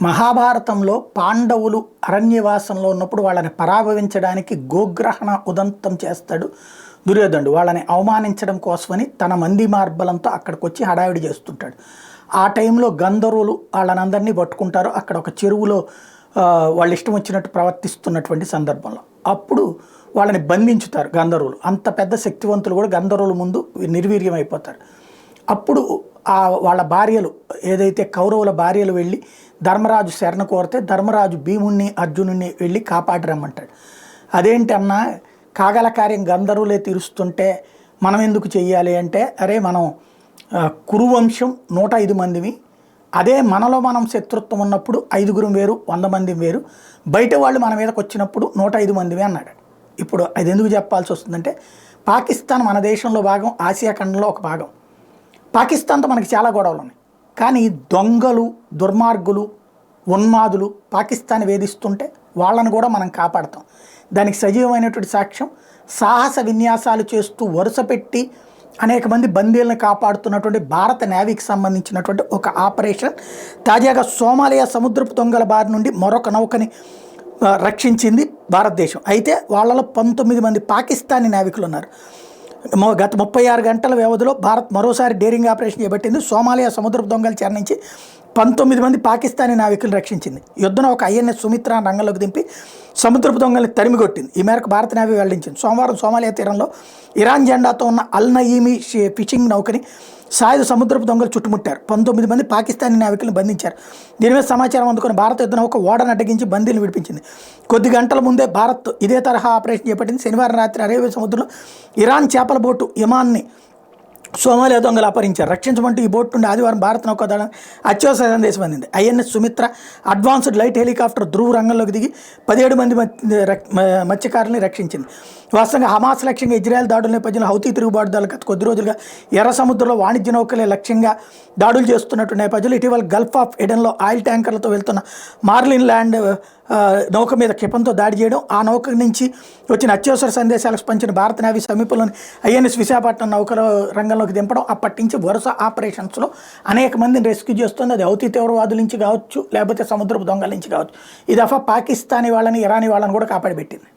మహాభారతంలో పాండవులు అరణ్యవాసంలో ఉన్నప్పుడు వాళ్ళని పరాభవించడానికి గోగ్రహణ ఉదంతం చేస్తాడు దుర్యోధనుడు. వాళ్ళని అవమానించడం కోసమని తన మంది మార్బలంతో అక్కడికి వచ్చి హడావిడి చేస్తుంటాడు. ఆ టైంలో గంధర్వులు వాళ్ళనందరినీ పట్టుకుంటారు. అక్కడ ఒక చెరువులో వాళ్ళు ఇష్టం వచ్చినట్టు ప్రవర్తిస్తున్నటువంటి సందర్భంలో అప్పుడు వాళ్ళని బంధించుతారు గంధర్వులు. అంత పెద్ద శక్తివంతులు కూడా గంధర్వుల ముందు నిర్వీర్యం అయిపోతారు. అప్పుడు వాళ్ళ భార్యలు ఏదైతే కౌరవుల భార్యలు వెళ్ళి ధర్మరాజు శరణ కోరితే ధర్మరాజు భీముణ్ణి అర్జునుడిని వెళ్ళి కాపాడరమ్మంటాడు. అదేంటి అన్నా, కాగల కార్యం గంధర్వులే తీరుస్తుంటే మనం ఎందుకు చెయ్యాలి అంటే, అరే మనం కురువంశం 105 మందిమి, అదే మనలో మనం శత్రుత్వం ఉన్నప్పుడు 5గురం వేరు 100 మంది వేరు, బయట వాళ్ళు మన మీదకి వచ్చినప్పుడు 105 మందివి అన్నాడు. ఇప్పుడు అది ఎందుకు చెప్పాల్సి వస్తుందంటే, పాకిస్తాన్ మన దేశంలో భాగం, ఆసియా ఖండంలో ఒక భాగం. పాకిస్తాన్తో మనకి చాలా గొడవలు ఉన్నాయి. కానీ దొంగలు, దుర్మార్గులు, ఉన్మాదులు పాకిస్తాన్ వేధిస్తుంటే వాళ్ళను కూడా మనం కాపాడతాం. దానికి సజీవమైనటువంటి సాక్ష్యం సాహస విన్యాసాలు చేస్తూ వరుస పెట్టి అనేక మంది బందీలను కాపాడుతున్నటువంటి భారత నేవీకి సంబంధించినటువంటి ఒక ఆపరేషన్. తాజాగా సోమాలియా సముద్రపు దొంగల బారి నుండి మరొక నౌకని రక్షించింది భారతదేశం. అయితే వాళ్ళలో 19 మంది పాకిస్తానీ నావికులు ఉన్నారు. గత 36 గంటల వ్యవధిలో భారత్ మరోసారి డేరింగ్ ఆపరేషన్ చేపట్టింది. సోమాలియా సముద్రపు దొంగల చెర నుంచి 19 మంది పాకిస్తానీ నావికులు రక్షించింది. యుద్ధం ఒక ఐఎన్ఎస్ సుమిత్ర రంగంలోకి దింపి సముద్రపు దొంగల్ని తరిమికొట్టింది. ఈ మేరకు భారత నేవీ వెల్లడించింది. సోమవారం సోమాలియా తీరంలో ఇరాన్ జెండాతో ఉన్న అల్ నయీమీ ఫిషింగ్ నౌకని సాయుధ సముద్రపు దొంగలు చుట్టుముట్టారు. 19 మంది పాకిస్తానీ నావికులను బంధించారు. దీని మీద సమాచారం అందుకుని భారత యుద్ధ నౌక ఓడను అడ్డగించి బందీలు విడిపించింది. కొద్ది గంటల ముందే భారత్ ఇదే తరహా ఆపరేషన్ చేపట్టింది. శనివారం రాత్రి అరేబియా సముద్రంలో ఇరాన్ చేపల బోటు యమాన్ని సోమాలియా దొంగలు అపహరించారు. రక్షించమంటూ ఈ బోట్ నుండి ఆదివారం భారత నౌకాదళం అత్యవసర సందేశం అందింది. INS Sumitra advanced light helicopter Dhruv రంగంలోకి దిగి 17 మంది మత్స్యకారుల్ని రక్షించింది. వాస్తవంగా హమాస్ లక్ష్యంగా ఇజ్రాయెల్ దాడుల నేపథ్యంలో హౌతీ తిరుగుబాటుదారులు గత కొద్ది రోజులుగా ఎర్ర సముద్రంలో వాణిజ్య నౌకలే లక్ష్యంగా దాడులు చేస్తున్నట్టు నేపథ్యంలో ఇటీవల గల్ఫ్ ఆఫ్ ఎడెన్లో ఆయిల్ ట్యాంకర్లతో వెళ్తున్న మార్లిన్ ల్యాండ్ నౌక మీద క్షిపంతో దాడి చేయడం, ఆ నౌక నుంచి వచ్చిన అత్యవసర సందేశాలకు స్పందించిన భారత నేవీ సమీపంలోని ఐఎన్ఎస్ విశాఖపట్నం నౌకల రంగంలోకి దింపడం, అప్పటి నుంచి వరుస ఆపరేషన్స్లో అనేక మందిని రెస్క్యూ చేస్తుంది. అది హౌతీ తీవ్రవాదుల నుంచి కావచ్చు, లేకపోతే సముద్రపు దొంగల నుంచి కావచ్చు. ఈ దఫా పాకిస్తానీ వాళ్ళని, ఇరానీ వాళ్ళని కూడా కాపాడిపెట్టింది.